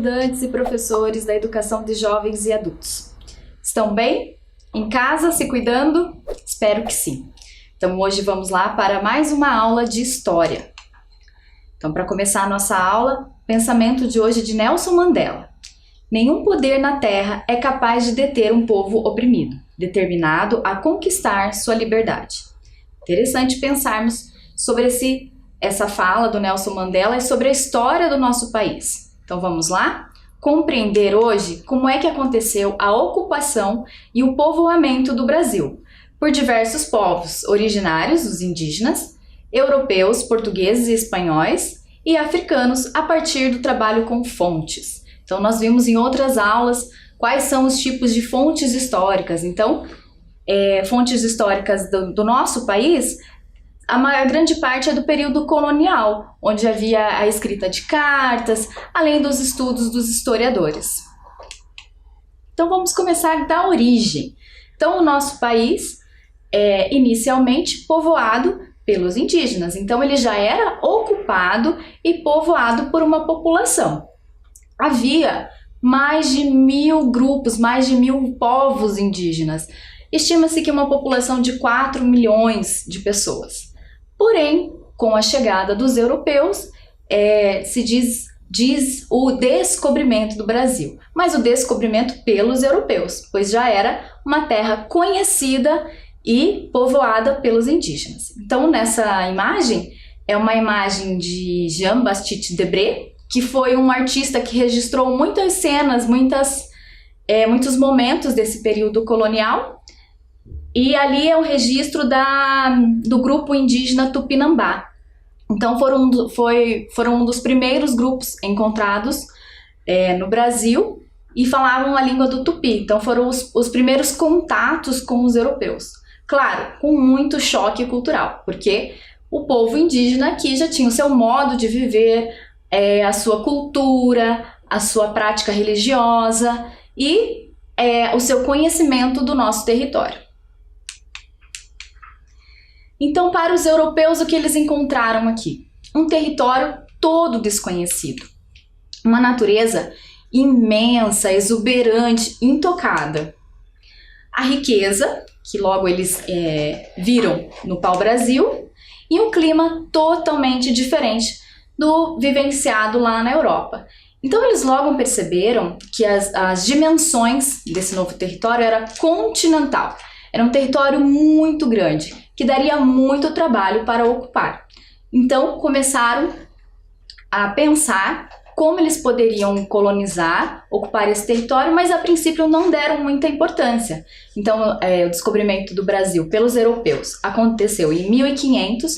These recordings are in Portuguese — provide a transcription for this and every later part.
estudantes e professores da educação de jovens e adultos. Estão bem? Em casa, se cuidando? Espero que sim. Então hoje vamos lá para mais uma aula de História. Então, para começar a nossa aula, pensamento de hoje de Nelson Mandela. Nenhum poder na Terra é capaz de deter um povo oprimido, determinado a conquistar sua liberdade. Interessante pensarmos sobre essa fala do Nelson Mandela e sobre a história do nosso país. Então vamos lá? Compreender hoje como é que aconteceu a ocupação e o povoamento do Brasil por diversos povos originários, os indígenas, europeus, portugueses e espanhóis e africanos a partir do trabalho com fontes. Então nós vimos em outras aulas quais são os tipos de fontes históricas. Então, fontes históricas do nosso país, a grande parte é do período colonial, onde havia a escrita de cartas, além dos estudos dos historiadores. Então vamos começar da origem. Então o nosso país é inicialmente povoado pelos indígenas, então ele já era ocupado e povoado por uma população. Havia mais de 1000 grupos, mais de 1000 povos indígenas. Estima-se que uma população de 4 milhões de pessoas. Porém, com a chegada dos europeus, se diz o descobrimento do Brasil, mas o descobrimento pelos europeus, pois já era uma terra conhecida e povoada pelos indígenos. Então, nessa imagem, é uma imagem de Jean-Baptiste Debré, que foi um artista que registrou muitas cenas, muitos momentos desse período colonial. E ali é o registro do grupo indígena Tupinambá. Então foram um dos primeiros grupos encontrados no Brasil e falavam a língua do Tupi. Então foram os primeiros contatos com os europeus. Claro, com muito choque cultural, porque o povo indígena aqui já tinha o seu modo de viver, a sua cultura, a sua prática religiosa e o seu conhecimento do nosso território. Então, para os europeus, o que eles encontraram aqui? Um território todo desconhecido. Uma natureza imensa, exuberante, intocada. A riqueza, que logo eles viram no pau-brasil, e um clima totalmente diferente do vivenciado lá na Europa. Então, eles logo perceberam que as dimensões desse novo território era continental. Era um território muito grande, que daria muito trabalho para ocupar. Então, começaram a pensar como eles poderiam colonizar, ocupar esse território, mas a princípio não deram muita importância. Então, o descobrimento do Brasil pelos europeus aconteceu em 1500,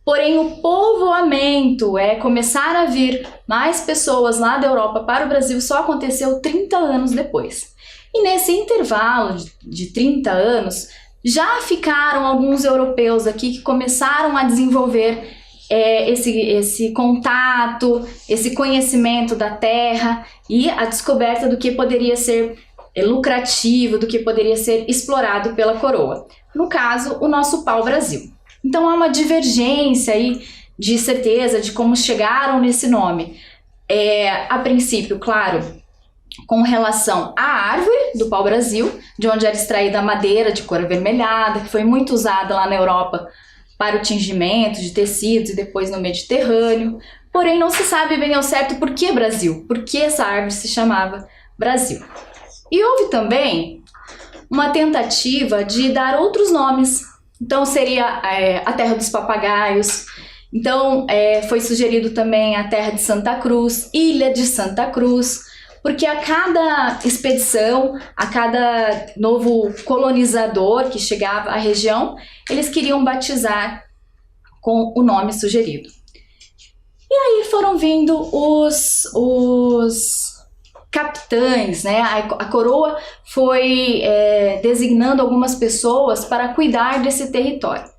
porém o povoamento, começar a vir mais pessoas lá da Europa para o Brasil, só aconteceu 30 anos depois. E nesse intervalo de 30 anos, já ficaram alguns europeus aqui que começaram a desenvolver esse contato, esse conhecimento da terra e a descoberta do que poderia ser lucrativo, do que poderia ser explorado pela coroa. No caso, o nosso pau-brasil. Então há uma divergência aí de certeza de como chegaram nesse nome. A princípio, claro, com relação à árvore do pau-brasil, de onde era extraída a madeira de cor avermelhada, que foi muito usada lá na Europa para o tingimento de tecidos e depois no Mediterrâneo. Porém, não se sabe bem ao certo por que Brasil, por que essa árvore se chamava Brasil. E houve também uma tentativa de dar outros nomes. Então seria a Terra dos Papagaios. Então foi sugerido também a Terra de Santa Cruz, Ilha de Santa Cruz, porque a cada expedição, a cada novo colonizador que chegava à região, eles queriam batizar com o nome sugerido. E aí foram vindo os capitães, né? A coroa foi designando algumas pessoas para cuidar desse território.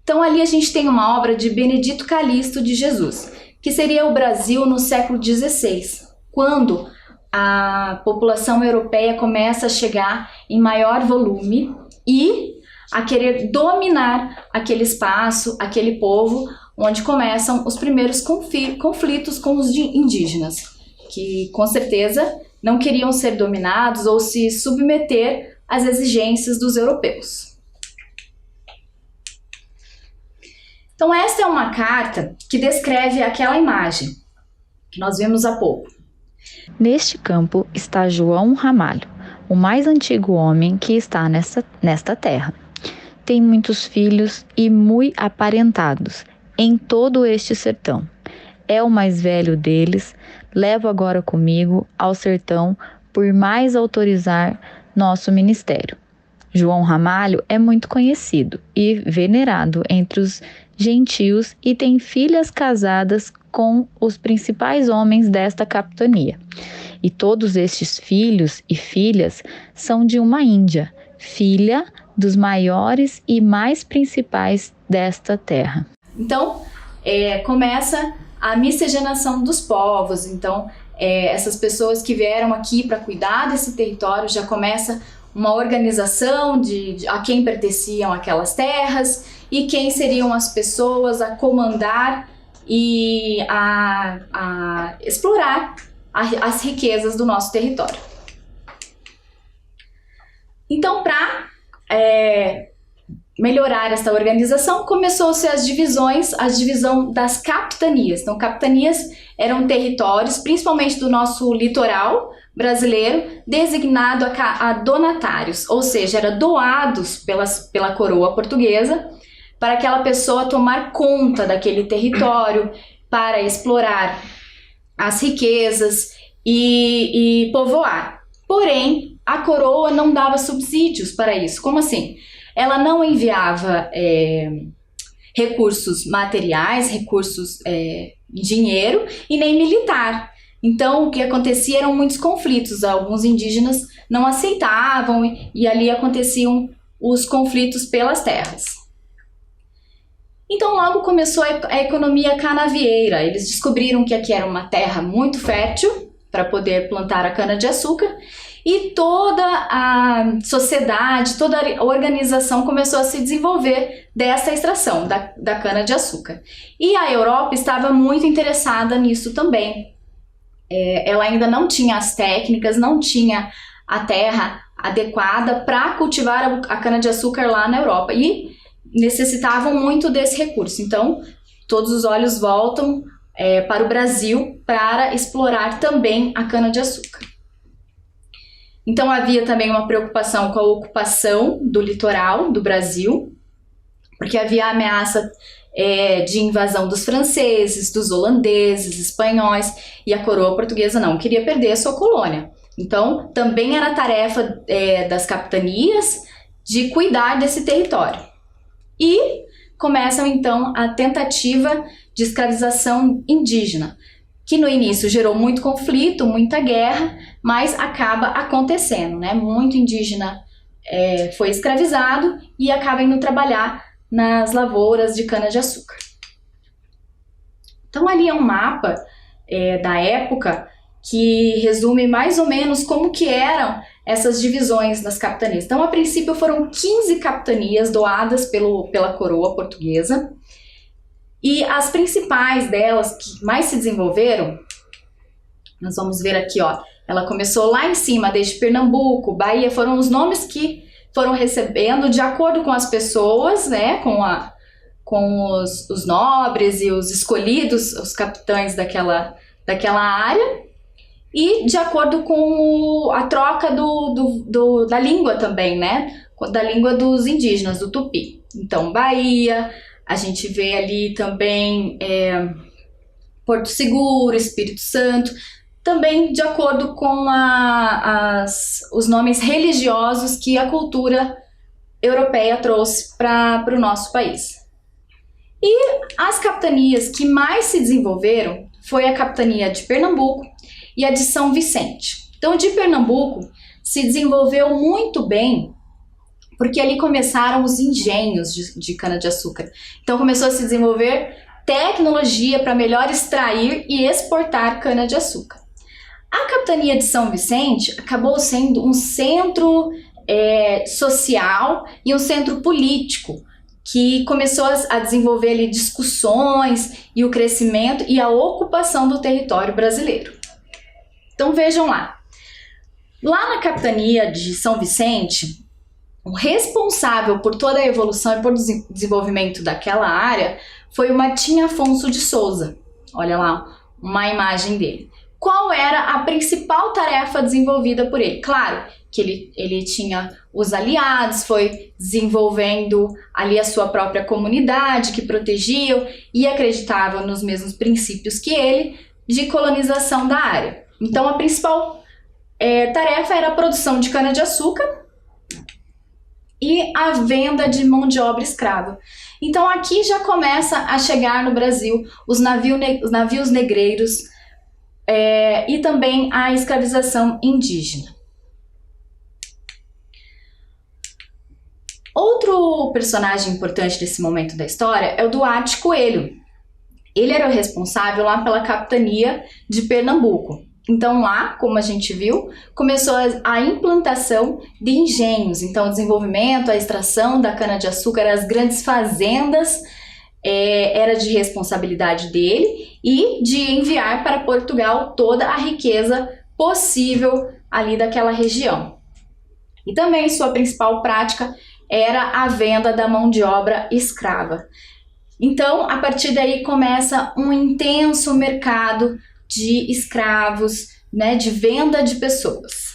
Então ali a gente tem uma obra de Benedito Calixto de Jesus, que seria o Brasil no século XVI, quando a população europeia começa a chegar em maior volume e a querer dominar aquele espaço, aquele povo, onde começam os primeiros conflitos com os indígenas. que com certeza não queriam ser dominados ou se submeter às exigências dos europeus. Então esta é uma carta que descreve aquela imagem que nós vimos há pouco. Neste campo está João Ramalho, o mais antigo homem que está nesta terra. Tem muitos filhos e muito aparentados em todo este sertão. É o mais velho deles, levo agora comigo ao sertão por mais autorizar nosso ministério. João Ramalho é muito conhecido e venerado entre os gentios e tem filhas casadas com os principais homens desta capitania. E todos estes filhos e filhas são de uma índia, filha dos maiores e mais principais desta terra. Então, começa a miscigenação dos povos. Então, essas pessoas que vieram aqui para cuidar desse território, já começa uma organização de a quem pertenciam aquelas terras e quem seriam as pessoas a comandar e a explorar as riquezas do nosso território. Então, para melhorar essa organização, começou-se a divisão das capitanias. Então, capitanias eram territórios, principalmente do nosso litoral brasileiro, designado a donatários, ou seja, eram doados pela coroa portuguesa para aquela pessoa tomar conta daquele território, para explorar as riquezas e povoar. Porém, a coroa não dava subsídios para isso. Como assim? Ela não enviava recursos materiais, recursos dinheiro e nem militar. Então, o que acontecia eram muitos conflitos. Alguns indígenas não aceitavam e ali aconteciam os conflitos pelas terras. Então, logo começou a economia canavieira. Eles descobriram que aqui era uma terra muito fértil para poder plantar a cana-de-açúcar e toda a sociedade, toda a organização começou a se desenvolver dessa extração da cana-de-açúcar. E a Europa estava muito interessada nisso também. Ela ainda não tinha as técnicas, não tinha a terra adequada para cultivar a cana-de-açúcar lá na Europa e necessitavam muito desse recurso. Então, todos os olhos voltam para o Brasil para explorar também a cana-de-açúcar. Então, havia também uma preocupação com a ocupação do litoral do Brasil, porque havia a ameaça de invasão dos franceses, dos holandeses, espanhóis, e a coroa portuguesa não queria perder a sua colônia. Então, também era tarefa das capitanias de cuidar desse território. E começam, então, a tentativa de escravização indígena, que no início gerou muito conflito, muita guerra, mas acaba acontecendo, né? Muito indígena foi escravizado e acaba indo trabalhar nas lavouras de cana-de-açúcar. Então, ali é um mapa da época que resume mais ou menos como que eram essas divisões das capitanias. Então, a princípio foram 15 capitanias doadas pela coroa portuguesa, e as principais delas, que mais se desenvolveram, nós vamos ver aqui, ó, ela começou lá em cima, desde Pernambuco, Bahia, foram os nomes que foram recebendo de acordo com as pessoas, né, com os nobres e os escolhidos, os capitães daquela área, e de acordo com a troca da língua também, né, da língua dos indígenas, do Tupi. Então, Bahia, a gente vê ali também Porto Seguro, Espírito Santo, também de acordo com os nomes religiosos que a cultura europeia trouxe para o nosso país. E as capitanias que mais se desenvolveram foi a capitania de Pernambuco e a de São Vicente. Então, de Pernambuco se desenvolveu muito bem, porque ali começaram os engenhos de cana-de-açúcar. Então, começou a se desenvolver tecnologia para melhor extrair e exportar cana-de-açúcar. A capitania de São Vicente acabou sendo um centro social e um centro político, que começou a desenvolver ali discussões e o crescimento e a ocupação do território brasileiro. Então vejam lá. Lá na capitania de São Vicente, o responsável por toda a evolução e por desenvolvimento daquela área foi o Martim Afonso de Souza. Olha lá uma imagem dele. Qual era a principal tarefa desenvolvida por ele? Claro que ele tinha os aliados, foi desenvolvendo ali a sua própria comunidade que protegiam e acreditavam nos mesmos princípios que ele de colonização da área. Então a principal tarefa era a produção de cana-de-açúcar e a venda de mão de obra escrava. Então aqui já começa a chegar no Brasil os navios negreiros e também a escravização indígena. Outro personagem importante desse momento da história é o Duarte Coelho. Ele era o responsável lá pela capitania de Pernambuco. Então lá, como a gente viu, começou a implantação de engenhos. Então o desenvolvimento, a extração da cana-de-açúcar, as grandes fazendas era de responsabilidade dele e de enviar para Portugal toda a riqueza possível ali daquela região. E também sua principal prática era a venda da mão de obra escrava. Então, a partir daí começa um intenso mercado de escravos, né, de venda de pessoas.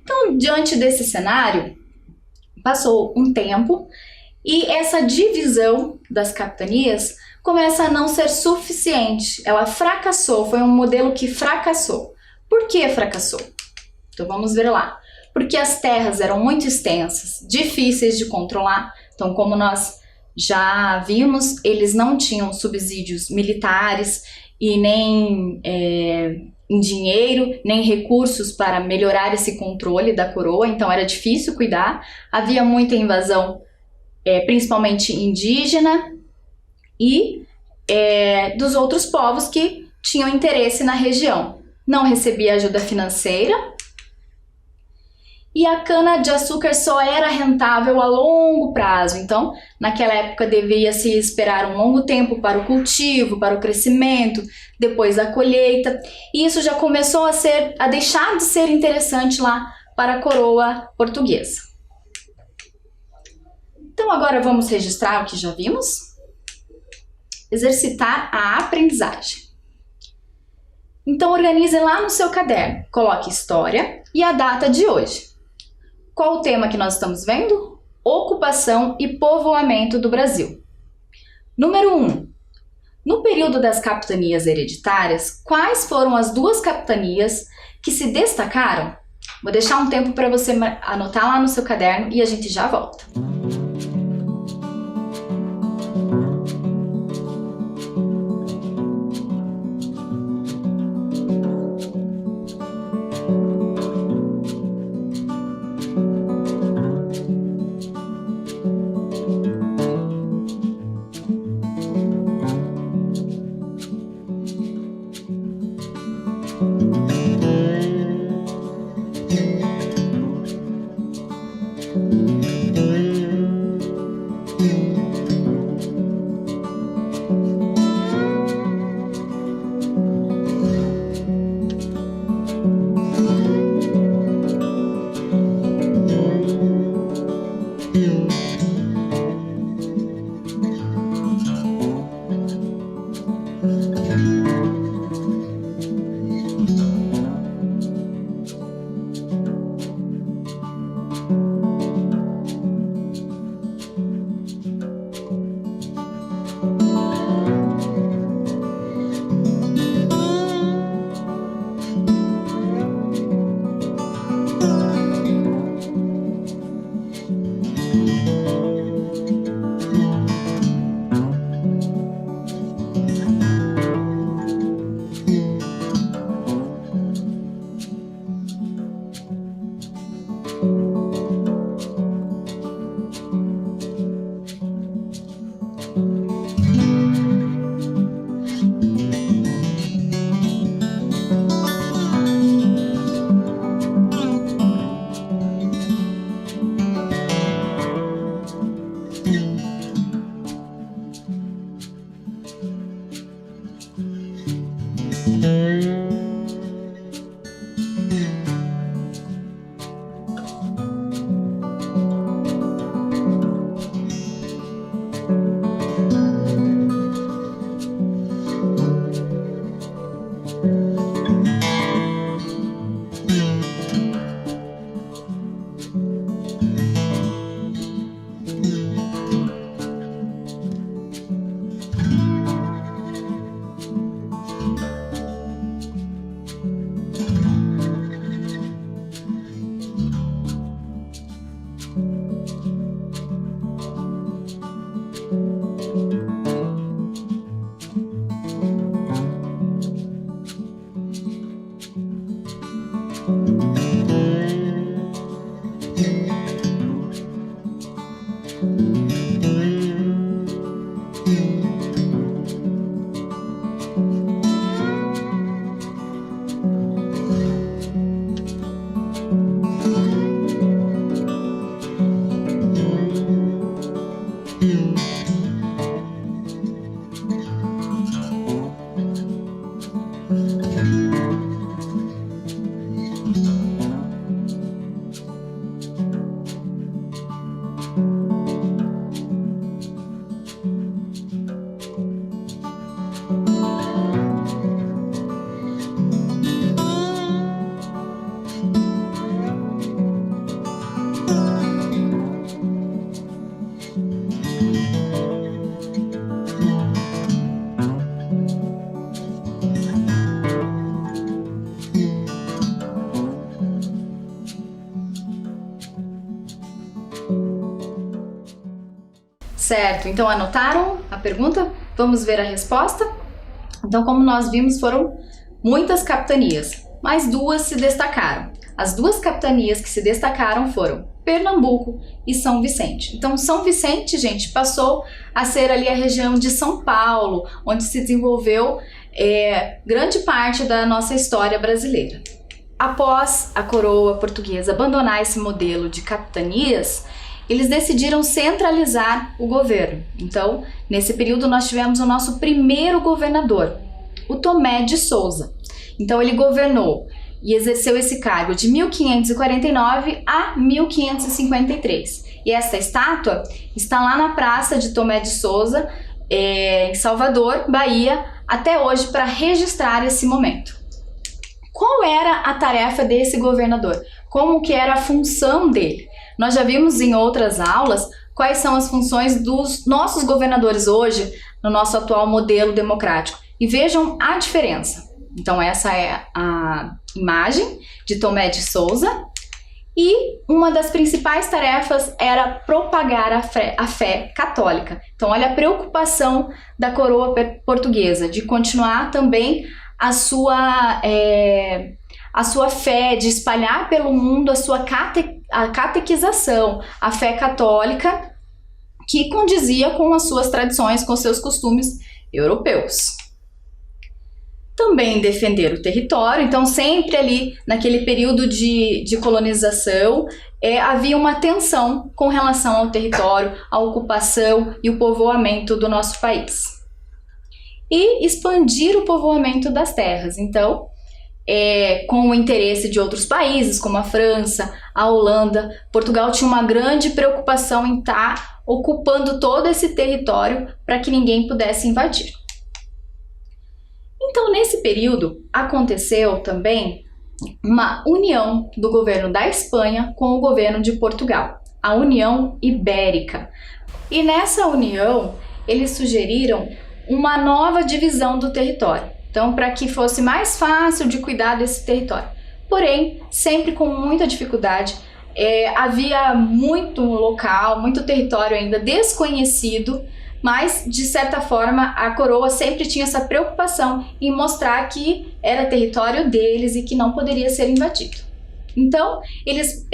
Então, diante desse cenário, passou um tempo e essa divisão das capitanias começa a não ser suficiente. Ela fracassou, foi um modelo que fracassou. Por que fracassou? Então vamos ver lá. Porque as terras eram muito extensas, difíceis de controlar. Então, como nós já vimos, eles não tinham subsídios militares e nem em dinheiro, nem recursos para melhorar esse controle da coroa. Então, era difícil cuidar. Havia muita invasão, principalmente indígena e dos outros povos que tinham interesse na região. Não recebia ajuda financeira. E a cana-de-açúcar só era rentável a longo prazo. Então, naquela época devia-se esperar um longo tempo para o cultivo, para o crescimento, depois a colheita. E isso já começou a deixar de ser interessante lá para a coroa portuguesa. Então, agora vamos registrar o que já vimos. Exercitar a aprendizagem. Então, organize lá no seu caderno. Coloque história e a data de hoje. Qual o tema que nós estamos vendo? Ocupação e povoamento do Brasil. Número 1. No período das capitanias hereditárias, quais foram as duas capitanias que se destacaram? Vou deixar um tempo para você anotar lá no seu caderno e a gente já volta. Certo, então anotaram a pergunta? Vamos ver a resposta? Então, como nós vimos, foram muitas capitanias, mas duas se destacaram. As duas capitanias que se destacaram foram Pernambuco e São Vicente. Então, São Vicente, gente, passou a ser ali a região de São Paulo, onde se desenvolveu grande parte da nossa história brasileira. Após a coroa portuguesa abandonar esse modelo de capitanias, eles decidiram centralizar o governo. Então, nesse período, nós tivemos o nosso primeiro governador, o Tomé de Souza. Então, ele governou e exerceu esse cargo de 1549 a 1553. E essa estátua está lá na Praça de Tomé de Souza, em Salvador, Bahia, até hoje, para registrar esse momento. Qual era a tarefa desse governador? Como que era a função dele? Nós já vimos em outras aulas quais são as funções dos nossos governadores hoje no nosso atual modelo democrático. E vejam a diferença. Então essa é a imagem de Tomé de Souza e uma das principais tarefas era propagar a fé católica. Então olha a preocupação da coroa portuguesa de continuar também a sua fé, de espalhar pelo mundo a catequização, a fé católica, que condizia com as suas tradições, com seus costumes europeus. Também defender o território, então sempre ali naquele período de colonização, havia uma tensão com relação ao território, à ocupação e o povoamento do nosso país. E expandir o povoamento das terras, então, com o interesse de outros países, como a França, a Holanda, Portugal tinha uma grande preocupação em estar ocupando todo esse território para que ninguém pudesse invadir. Então, nesse período, aconteceu também uma união do governo da Espanha com o governo de Portugal, a União Ibérica. E nessa união, eles sugeriram uma nova divisão do território. Então, para que fosse mais fácil de cuidar desse território. Porém, sempre com muita dificuldade, havia muito local, muito território ainda desconhecido, mas, de certa forma, a coroa sempre tinha essa preocupação em mostrar que era território deles e que não poderia ser invadido. Então, eles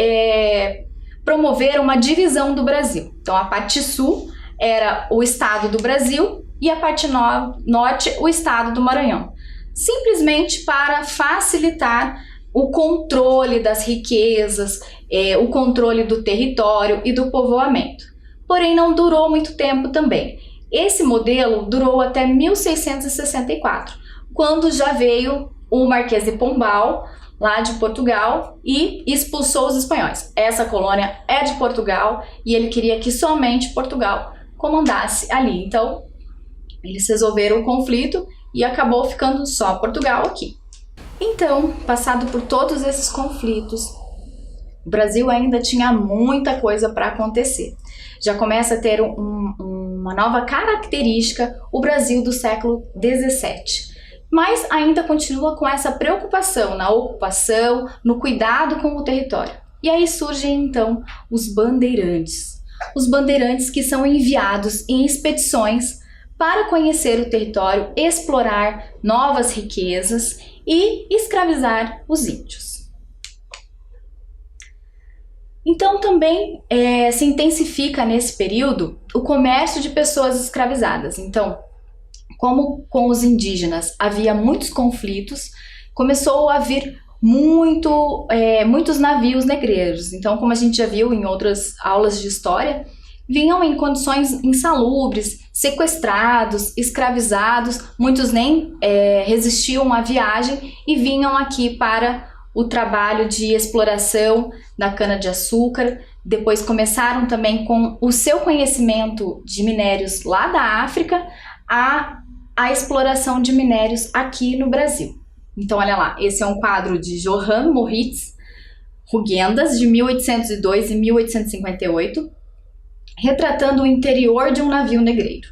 promoveram uma divisão do Brasil. Então, a parte sul era o estado do Brasil e a parte norte, o estado do Maranhão. Simplesmente para facilitar o controle das riquezas, o controle do território e do povoamento. Porém, não durou muito tempo também. Esse modelo durou até 1664, quando já veio o Marquês de Pombal, lá de Portugal, e expulsou os espanhóis. Essa colônia é de Portugal e ele queria que somente Portugal comandasse ali. Então, eles resolveram o conflito e acabou ficando só Portugal aqui. Então, passado por todos esses conflitos, o Brasil ainda tinha muita coisa para acontecer. Já começa a ter uma nova característica o Brasil do século XVII. Mas ainda continua com essa preocupação na ocupação, no cuidado com o território. E aí surgem então os bandeirantes. Os bandeirantes que são enviados em expedições para conhecer o território, explorar novas riquezas e escravizar os índios. Então também se intensifica nesse período o comércio de pessoas escravizadas. Então, como com os indígenas havia muitos conflitos, começou a vir muitos navios negreiros. Então, como a gente já viu em outras aulas de história, vinham em condições insalubres, sequestrados, escravizados, muitos nem resistiam à viagem e vinham aqui para o trabalho de exploração da cana-de-açúcar. Depois começaram também com o seu conhecimento de minérios lá da África a exploração de minérios aqui no Brasil. Então, olha lá, esse é um quadro de Johann Moritz Rugendas, de 1802 e 1858, retratando o interior de um navio negreiro.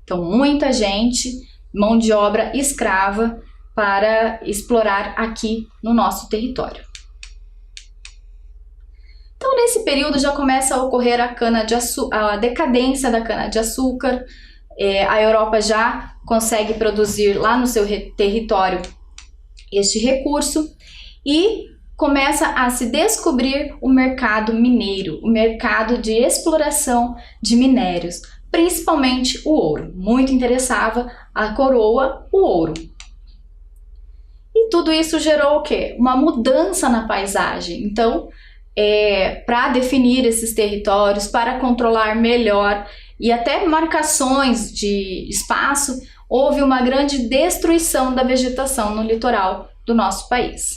Então, muita gente, mão de obra escrava, para explorar aqui no nosso território. Então, nesse período já começa a ocorrer a decadência da cana-de-açúcar. A Europa já consegue produzir lá no seu território este recurso e começa a se descobrir o mercado mineiro, o mercado de exploração de minérios, principalmente o ouro. Muito interessava a coroa o ouro. E tudo isso gerou o quê? Uma mudança na paisagem. Então, para definir esses territórios, para controlar melhor e até marcações de espaço, houve uma grande destruição da vegetação no litoral do nosso país.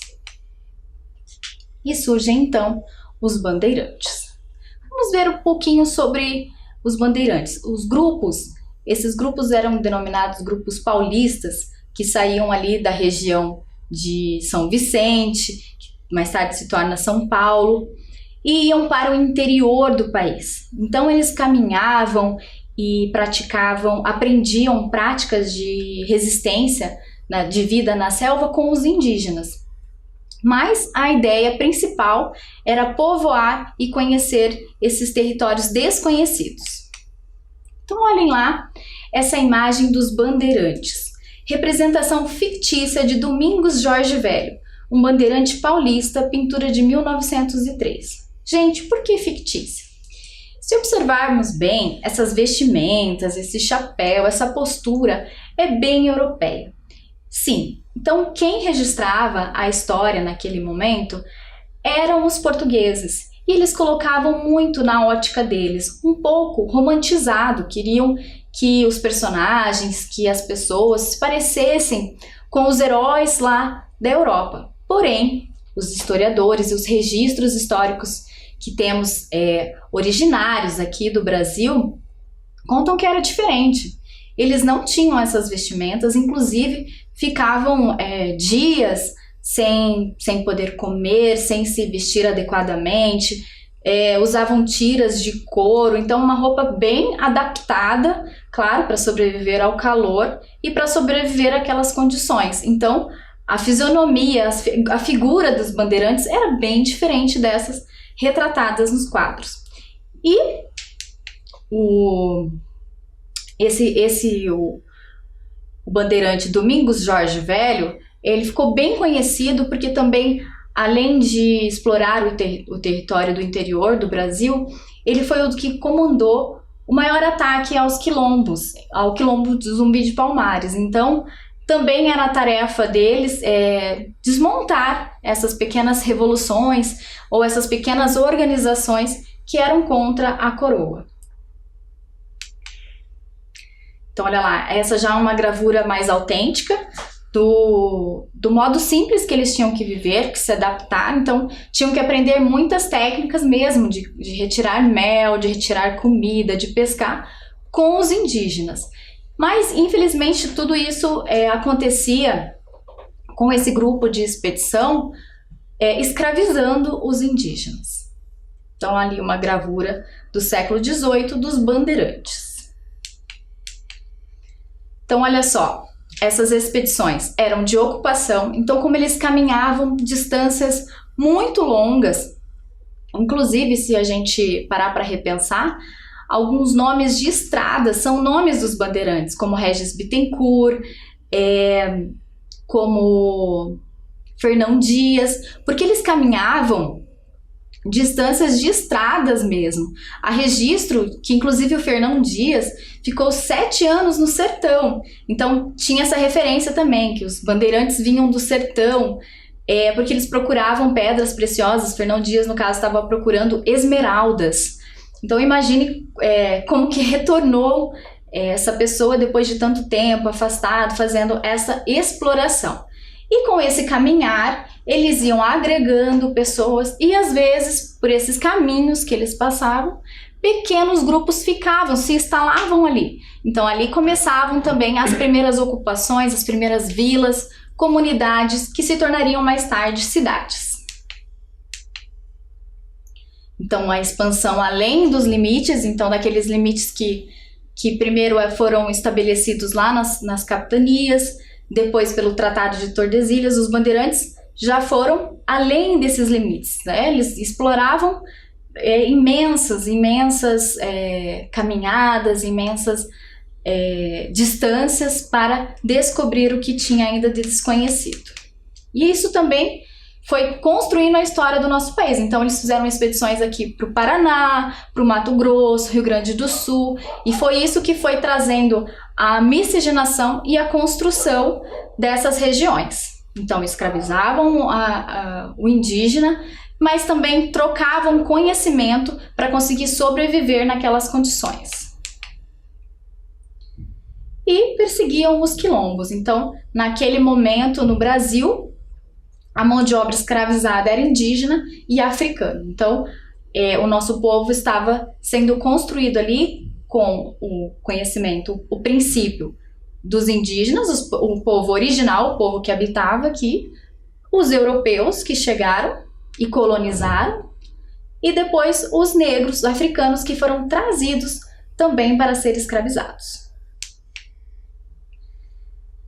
E surgem então os bandeirantes. Vamos ver um pouquinho sobre os bandeirantes. Esses grupos eram denominados grupos paulistas, que saíam ali da região de São Vicente, que mais tarde se torna São Paulo, e iam para o interior do país. Então eles caminhavam e aprendiam práticas de resistência, de vida na selva com os indígenas. Mas a ideia principal era povoar e conhecer esses territórios desconhecidos. Então olhem lá essa imagem dos bandeirantes. Representação fictícia de Domingos Jorge Velho, um bandeirante paulista, pintura de 1903. Gente, por que fictícia? Se observarmos bem, essas vestimentas, esse chapéu, essa postura é bem europeia. Sim, então quem registrava a história naquele momento eram os portugueses. E eles colocavam muito na ótica deles, um pouco romantizado, queriam que os personagens, que as pessoas se parecessem com os heróis lá da Europa. Porém, os historiadores e os registros históricos que temos originários aqui do Brasil contam que era diferente. Eles não tinham essas vestimentas, inclusive ficavam dias sem poder comer, sem se vestir adequadamente, usavam tiras de couro, então uma roupa bem adaptada, claro, para sobreviver ao calor e para sobreviver àquelas condições. Então, a fisionomia, a figura dos bandeirantes era bem diferente dessas retratadas nos quadros. E o bandeirante Domingos Jorge Velho, ele ficou bem conhecido porque também, além de explorar o território do interior do Brasil, ele foi o que comandou o maior ataque ao quilombo do Zumbi de Palmares. Então, também era a tarefa deles desmontar essas pequenas revoluções ou essas pequenas organizações que eram contra a coroa. Então, olha lá, essa já é uma gravura mais autêntica do modo simples que eles tinham que viver, que se adaptar. Então, tinham que aprender muitas técnicas mesmo de retirar mel, de retirar comida, de pescar com os indígenas. Mas, infelizmente, tudo isso acontecia com esse grupo de expedição escravizando os indígenas. Então, ali uma gravura do século XVIII dos bandeirantes. Então, olha só, essas expedições eram de ocupação, então como eles caminhavam distâncias muito longas, inclusive se a gente parar para repensar, alguns nomes de estradas são nomes dos bandeirantes, como Regis Bittencourt, como Fernão Dias, porque eles caminhavam distâncias de estradas mesmo. Há registro que inclusive o Fernão Dias ficou 7 anos no sertão, então tinha essa referência também, que os bandeirantes vinham do sertão, porque eles procuravam pedras preciosas. Fernão Dias, no caso, estava procurando esmeraldas. Então imagine como que retornou essa pessoa depois de tanto tempo afastado, fazendo essa exploração. E com esse caminhar, eles iam agregando pessoas e às vezes, por esses caminhos que eles passavam, pequenos grupos ficavam, se instalavam ali. Então ali começavam também as primeiras ocupações, as primeiras vilas, comunidades que se tornariam mais tarde cidades. Então a expansão além dos limites, então daqueles limites que primeiro foram estabelecidos lá nas capitanias, depois pelo Tratado de Tordesilhas, os bandeirantes já foram além desses limites, né? Eles exploravam imensas caminhadas, imensas distâncias para descobrir o que tinha ainda de desconhecido. E isso também foi construindo a história do nosso país. Então eles fizeram expedições aqui para o Paraná, para o Mato Grosso, Rio Grande do Sul, e foi isso que foi trazendo a miscigenação e a construção dessas regiões. Então escravizavam o indígena, mas também trocavam conhecimento para conseguir sobreviver naquelas condições. E perseguiam os quilombos. Então, naquele momento no Brasil, a mão de obra escravizada era indígena e africana. Então, o nosso povo estava sendo construído ali com o conhecimento, o princípio dos indígenas, o povo original, o povo que habitava aqui, os europeus que chegaram e colonizaram, e depois os negros africanos que foram trazidos também para ser escravizados.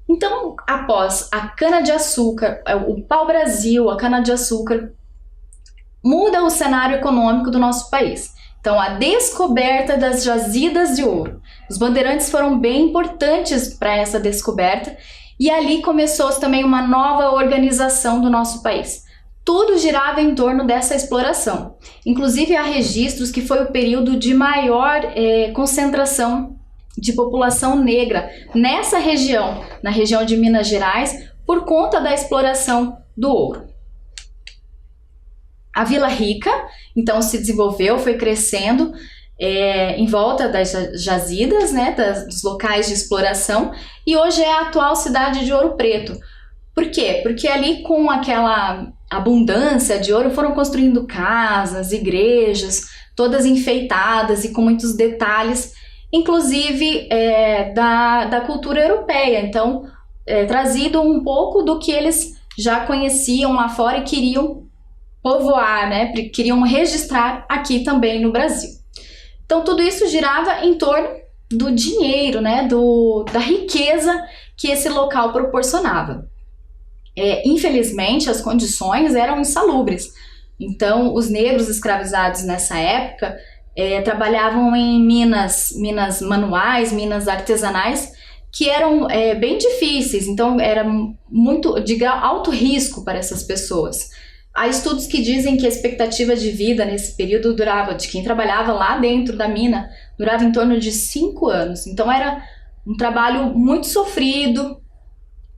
Então, após a cana-de-açúcar, o pau-brasil, a cana-de-açúcar, muda o cenário econômico do nosso país. Então, a descoberta das jazidas de ouro. Os bandeirantes foram bem importantes para essa descoberta, e ali começou também uma nova organização do nosso país. Tudo girava em torno dessa exploração. Inclusive, há registros que foi o período de maior concentração de população negra nessa região, na região de Minas Gerais, por conta da exploração do ouro. A Vila Rica, então, se desenvolveu, foi crescendo em volta das jazidas, né, dos locais de exploração, e hoje é a atual cidade de Ouro Preto. Por quê? Porque ali, com aquela abundância de ouro, foram construindo casas, igrejas, todas enfeitadas e com muitos detalhes, inclusive da cultura europeia. Então, trazido um pouco do que eles já conheciam lá fora e queriam povoar, né? Queriam registrar aqui também no Brasil. Então, tudo isso girava em torno do dinheiro, né? Da riqueza que esse local proporcionava. Infelizmente, as condições eram insalubres. Então, os negros escravizados nessa época trabalhavam em minas manuais, minas artesanais, que eram bem difíceis. Então, era muito de alto risco para essas pessoas. Há estudos que dizem que a expectativa de vida nesse período de quem trabalhava lá dentro da mina, durava em torno de 5 anos. Então era um trabalho muito sofrido,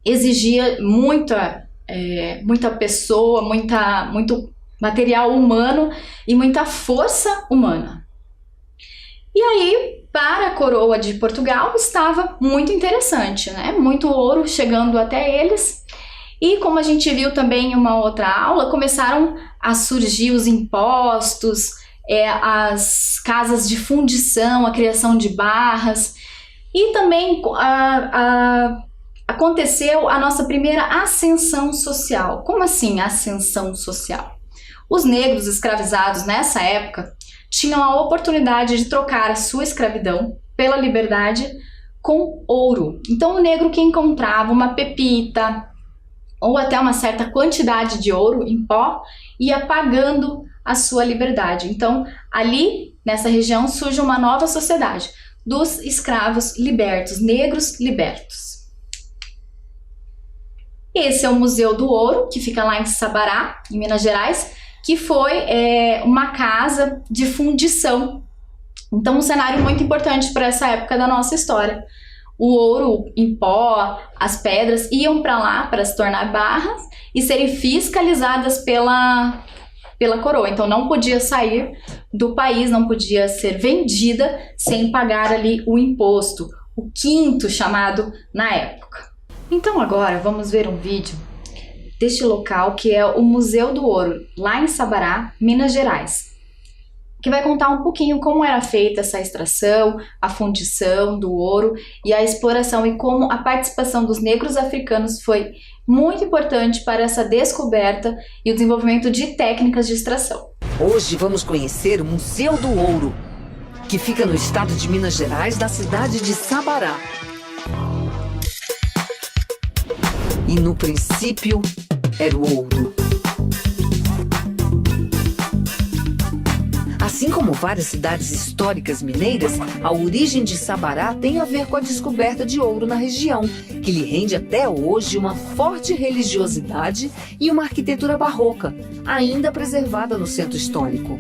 exigia muita pessoa, muito material humano e muita força humana. E aí, para a coroa de Portugal, estava muito interessante, né? Muito ouro chegando até eles. E como a gente viu também em uma outra aula, começaram a surgir os impostos, as casas de fundição, a criação de barras, e também aconteceu a nossa primeira ascensão social. Como assim ascensão social? Os negros escravizados nessa época tinham a oportunidade de trocar a sua escravidão pela liberdade com ouro. Então o negro que encontrava uma pepita, ou até uma certa quantidade de ouro em pó, ia pagando a sua liberdade. Então, ali, nessa região, surge uma nova sociedade dos escravos libertos, negros libertos. Esse é o Museu do Ouro, que fica lá em Sabará, em Minas Gerais. que foi uma casa de fundição. Então, um cenário muito importante para essa época da nossa história. O ouro em pó, as pedras iam para lá para se tornar barras e serem fiscalizadas pela coroa. Então, não podia sair do país, não podia ser vendida sem pagar ali o imposto, o quinto chamado na época. Então, agora vamos ver um vídeo deste local que é o Museu do Ouro, lá em Sabará, Minas Gerais, que vai contar um pouquinho como era feita essa extração, a fundição do ouro e a exploração e como a participação dos negros africanos foi muito importante para essa descoberta e o desenvolvimento de técnicas de extração. Hoje vamos conhecer o Museu do Ouro, que fica no estado de Minas Gerais, da cidade de Sabará. E no princípio era o ouro. Assim como várias cidades históricas mineiras, a origem de Sabará tem a ver com a descoberta de ouro na região, que lhe rende até hoje uma forte religiosidade e uma arquitetura barroca, ainda preservada no centro histórico.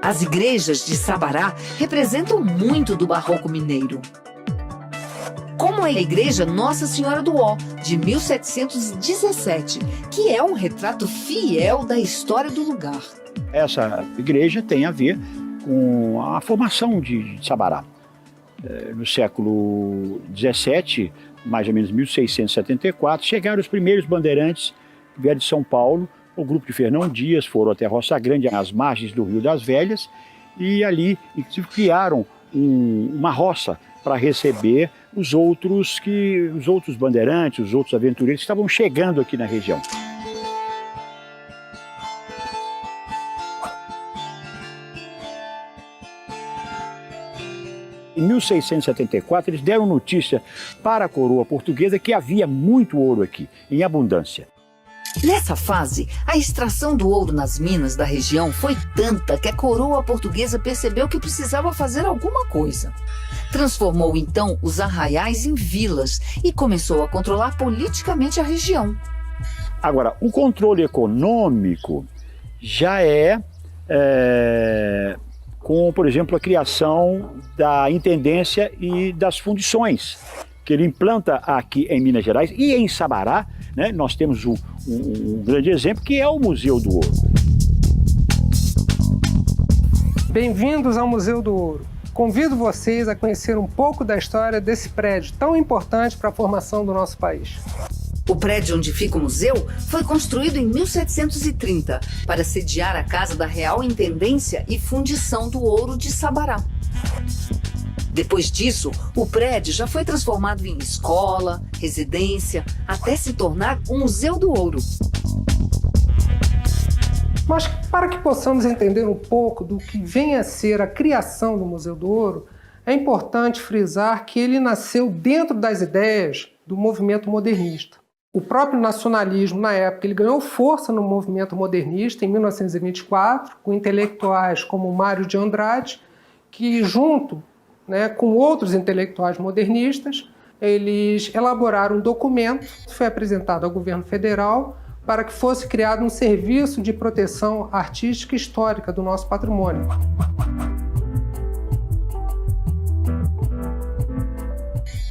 As igrejas de Sabará representam muito do barroco mineiro. Como a igreja Nossa Senhora do Ó, de 1717, que é um retrato fiel da história do lugar. Essa igreja tem a ver com a formação de Sabará. No século XVII, mais ou menos 1674, chegaram os primeiros bandeirantes que vieram de São Paulo. O grupo de Fernão Dias foram até Roça Grande, às margens do Rio das Velhas, e ali criaram uma roça para receber os outros bandeirantes, os outros aventureiros que estavam chegando aqui na região. Em 1674, eles deram notícia para a coroa portuguesa que havia muito ouro aqui, em abundância. Nessa fase, a extração do ouro nas minas da região foi tanta que a coroa portuguesa percebeu que precisava fazer alguma coisa. Transformou então os arraiais em vilas e começou a controlar politicamente a região. Agora, o controle econômico já com, por exemplo, a criação da intendência e das fundições, que ele implanta aqui em Minas Gerais e em Sabará, né? Nós temos um grande exemplo que é o Museu do Ouro. Bem-vindos ao Museu do Ouro. Convido vocês a conhecer um pouco da história desse prédio tão importante para a formação do nosso país. O prédio onde fica o museu foi construído em 1730 para sediar a Casa da Real Intendência e Fundição do Ouro de Sabará. Depois disso, o prédio já foi transformado em escola, residência, até se tornar um Museu do Ouro. Mas para que possamos entender um pouco do que vem a ser a criação do Museu do Ouro, é importante frisar que ele nasceu dentro das ideias do movimento modernista. O próprio nacionalismo, na época, ele ganhou força no movimento modernista em 1924, com intelectuais como Mário de Andrade, que junto com outros intelectuais modernistas, eles elaboraram um documento que foi apresentado ao governo federal para que fosse criado um serviço de proteção artística e histórica do nosso patrimônio.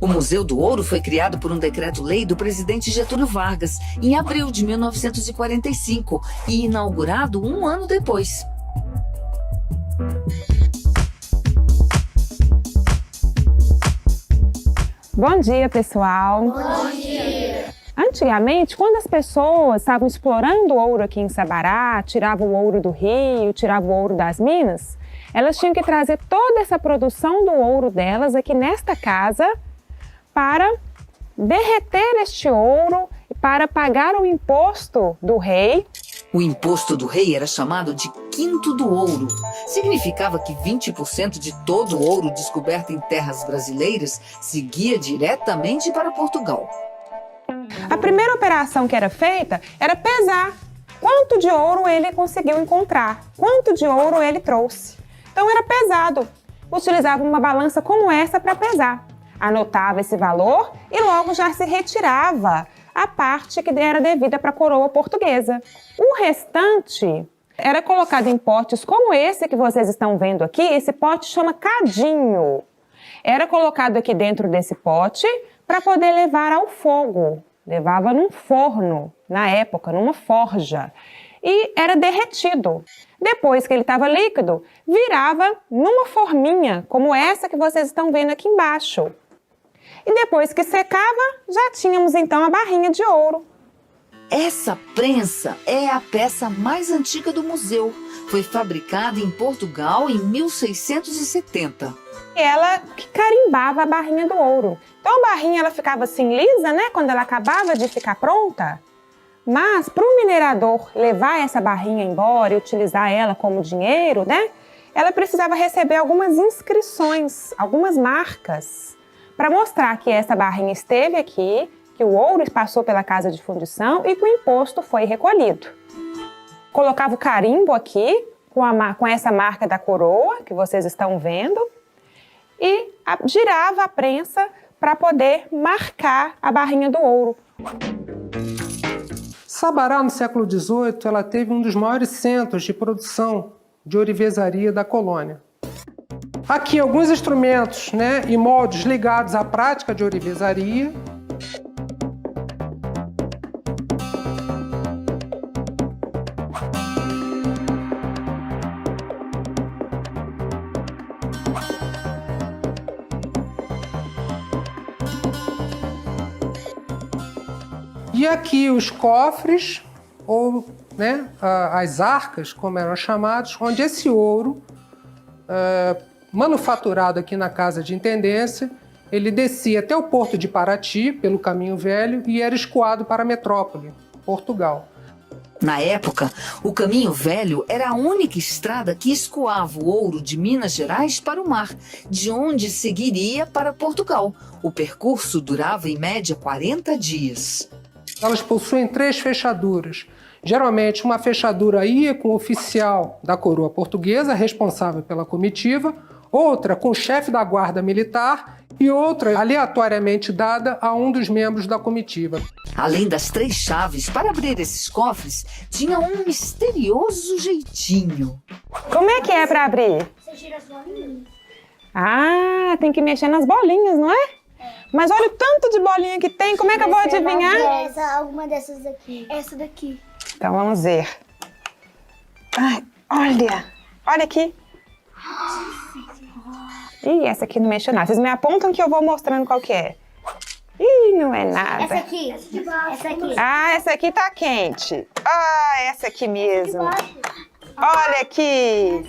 O Museu do Ouro foi criado por um decreto-lei do presidente Getúlio Vargas em abril de 1945 e inaugurado um ano depois. Bom dia, pessoal! Bom dia! Antigamente, quando as pessoas estavam explorando o ouro aqui em Sabará, tiravam o ouro do rio, tiravam o ouro das minas, elas tinham que trazer toda essa produção do ouro delas aqui nesta casa para derreter este ouro e para pagar o imposto do rei. O imposto do rei era chamado de quinto do ouro. Significava que 20% de todo o ouro descoberto em terras brasileiras seguia diretamente para Portugal. A primeira operação que era feita era pesar quanto de ouro ele conseguiu encontrar, quanto de ouro ele trouxe. Então era pesado. utilizava uma balança como essa para pesar. Anotava esse valor e logo já se retirava a parte que era devida para a coroa portuguesa. O restante era colocado em potes como esse que vocês estão vendo aqui. Esse pote chama cadinho. Era colocado aqui dentro desse pote para poder levar ao fogo. Levava num forno, na época, numa forja. E era derretido. Depois que ele estava líquido, virava numa forminha, como essa que vocês estão vendo aqui embaixo. E depois que secava, já tínhamos então a barrinha de ouro. Essa prensa é a peça mais antiga do museu. Foi fabricada em Portugal em 1670. E ela carimbava a barrinha do ouro. Então a barrinha ela ficava assim lisa, né, quando ela acabava de ficar pronta. Mas para o minerador levar essa barrinha embora e utilizar ela como dinheiro, né, ela precisava receber algumas inscrições, algumas marcas, para mostrar que essa barrinha esteve aqui, que o ouro passou pela casa de fundição e que o imposto foi recolhido. Colocava o carimbo aqui, com essa marca da coroa, que vocês estão vendo, e girava a prensa para poder marcar a barrinha do ouro. Sabará, no século XVIII, ela teve um dos maiores centros de produção de ourivesaria da colônia. Aqui alguns instrumentos, né, e moldes ligados à prática de ourivesaria. E aqui os cofres, ou né, as arcas, como eram chamados, onde esse ouro, manufaturado aqui na Casa de Intendência, ele descia até o porto de Paraty, pelo Caminho Velho, e era escoado para a metrópole, Portugal. Na época, o Caminho Velho era a única estrada que escoava o ouro de Minas Gerais para o mar, de onde seguiria para Portugal. O percurso durava, em média, 40 dias. Elas possuem 3 fechaduras. Geralmente, uma fechadura ia com o oficial da coroa portuguesa, responsável pela comitiva, outra com o chefe da guarda militar e outra aleatoriamente dada a um dos membros da comitiva. Além das 3 chaves, para abrir esses cofres, tinha um misterioso jeitinho. Como é que é para abrir? Você gira as bolinhas. Ah, tem que mexer nas bolinhas, não é? Mas olha o tanto de bolinha que tem, como é que eu vou adivinhar? Alguma dessas aqui. Essa daqui. Então vamos ver. Ai, olha aqui. Ih, essa aqui não mexe nada. Vocês me apontam que eu vou mostrando qual que é. Ih, não é nada. Essa aqui. Essa aqui. Ah, essa aqui tá quente. Ah, essa aqui mesmo. Olha aqui.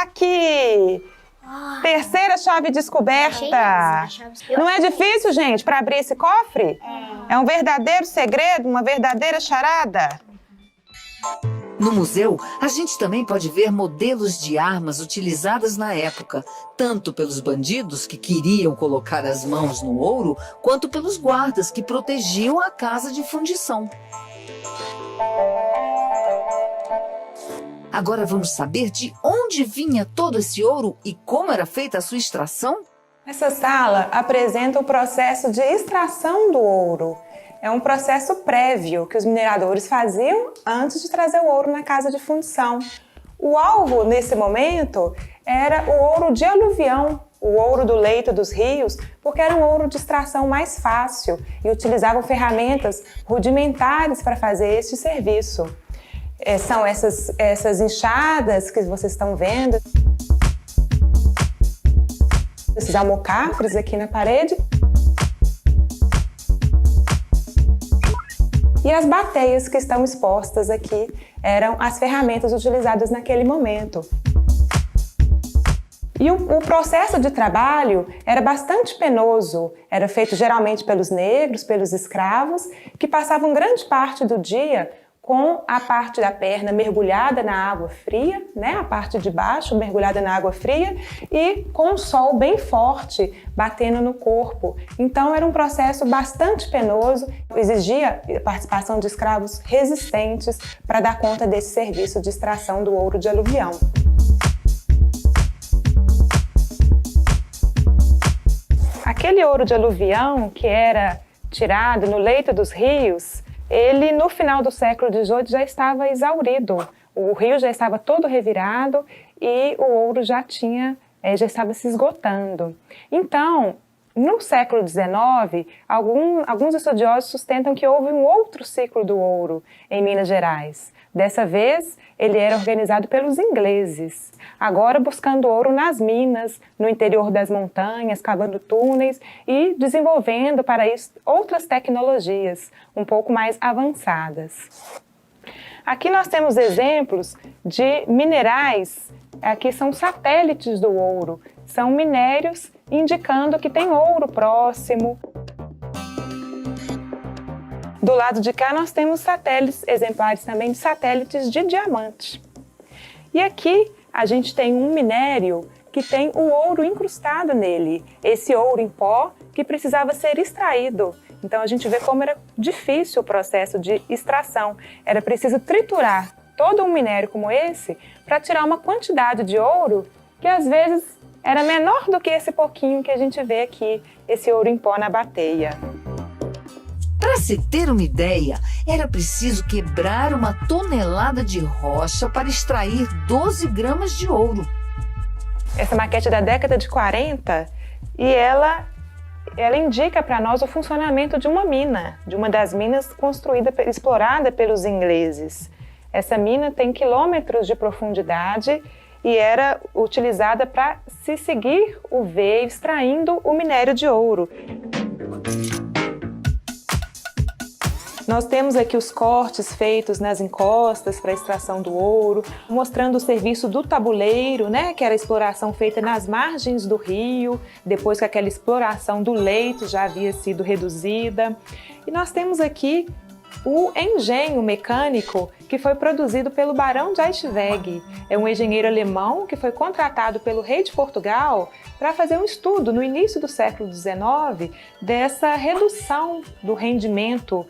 Aqui. Terceira chave descoberta. Não é difícil, gente, para abrir esse cofre? É um verdadeiro segredo, uma verdadeira charada. No museu, a gente também pode ver modelos de armas utilizadas na época, tanto pelos bandidos que queriam colocar as mãos no ouro, quanto pelos guardas que protegiam a casa de fundição. Agora vamos saber de onde vinha todo esse ouro e como era feita a sua extração? Essa sala apresenta o processo de extração do ouro. É um processo prévio que os mineradores faziam antes de trazer o ouro na casa de fundição. O alvo, nesse momento, era o ouro de aluvião, o ouro do leito dos rios, porque era um ouro de extração mais fácil e utilizavam ferramentas rudimentares para fazer este serviço. São essas enxadas que vocês estão vendo, esses almocafres aqui na parede. E as bateias que estão expostas aqui eram as ferramentas utilizadas naquele momento. E o processo de trabalho era bastante penoso, era feito geralmente pelos negros, pelos escravos, que passavam grande parte do dia com a parte da perna mergulhada na água fria, né? A parte de baixo mergulhada na água fria e com o sol bem forte batendo no corpo. Então era um processo bastante penoso, exigia a participação de escravos resistentes para dar conta desse serviço de extração do ouro de aluvião. aquele ouro de aluvião que era tirado no leito dos rios, ele no final do século XVIII já estava exaurido. O rio já estava todo revirado e o ouro já estava se esgotando. Então, no século XIX, alguns estudiosos sustentam que houve um outro ciclo do ouro em Minas Gerais. Dessa vez, ele era organizado pelos ingleses, agora buscando ouro nas minas, no interior das montanhas, cavando túneis e desenvolvendo para isso outras tecnologias um pouco mais avançadas. Aqui nós temos exemplos de minerais, aqui são satélites do ouro, são minérios indicando que tem ouro próximo. Do lado de cá nós temos satélites, exemplares também de satélites de diamante. E aqui a gente tem um minério que tem o ouro incrustado nele, esse ouro em pó que precisava ser extraído. Então a gente vê como era difícil o processo de extração. Era preciso triturar todo um minério como esse para tirar uma quantidade de ouro que às vezes era menor do que esse pouquinho que a gente vê aqui, esse ouro em pó na bateia. Para se ter uma ideia, era preciso quebrar 1 tonelada de rocha para extrair 12 gramas de ouro. Essa maquete é da década de 40 e ela indica para nós o funcionamento de uma mina, de uma das minas explorada pelos ingleses. Essa mina tem quilômetros de profundidade e era utilizada para se seguir o veio extraindo o minério de ouro. Nós temos aqui os cortes feitos nas encostas para a extração do ouro, mostrando o serviço do tabuleiro, né, que era a exploração feita nas margens do rio, depois que aquela exploração do leito já havia sido reduzida. E nós temos aqui o engenho mecânico que foi produzido pelo Barão de Aichweg. É um engenheiro alemão que foi contratado pelo rei de Portugal para fazer um estudo no início do século XIX dessa redução do rendimento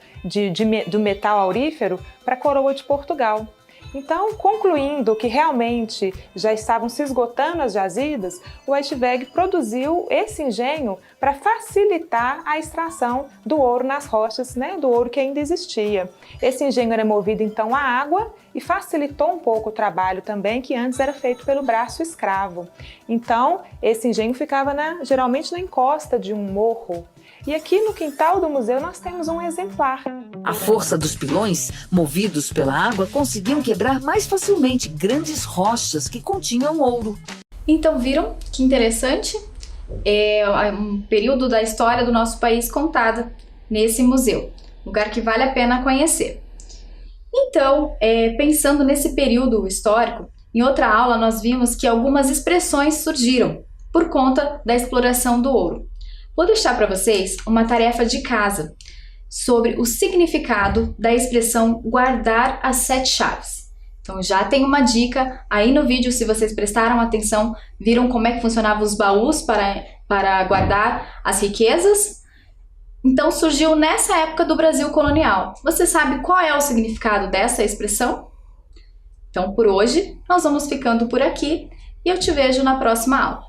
do metal aurífero para a coroa de Portugal. Então, concluindo que realmente já estavam se esgotando as jazidas, o Aichweg produziu esse engenho para facilitar a extração do ouro nas rochas, né, do ouro que ainda existia. Esse engenho era movido então à água e facilitou um pouco o trabalho também, que antes era feito pelo braço escravo. Então, esse engenho ficava geralmente na encosta de um morro. E aqui no quintal do museu nós temos um exemplar. A força dos pilões, movidos pela água, conseguiam quebrar mais facilmente grandes rochas que continham ouro. Então viram que interessante? É um período da história do nosso país contada nesse museu. Lugar que vale a pena conhecer. Então, pensando nesse período histórico, em outra aula nós vimos que algumas expressões surgiram por conta da exploração do ouro. Vou deixar para vocês uma tarefa de casa sobre o significado da expressão guardar as 7 chaves. Então já tem uma dica aí no vídeo, se vocês prestaram atenção, viram como é que funcionavam os baús para guardar as riquezas? Então surgiu nessa época do Brasil colonial. Você sabe qual é o significado dessa expressão? Então por hoje nós vamos ficando por aqui e eu te vejo na próxima aula.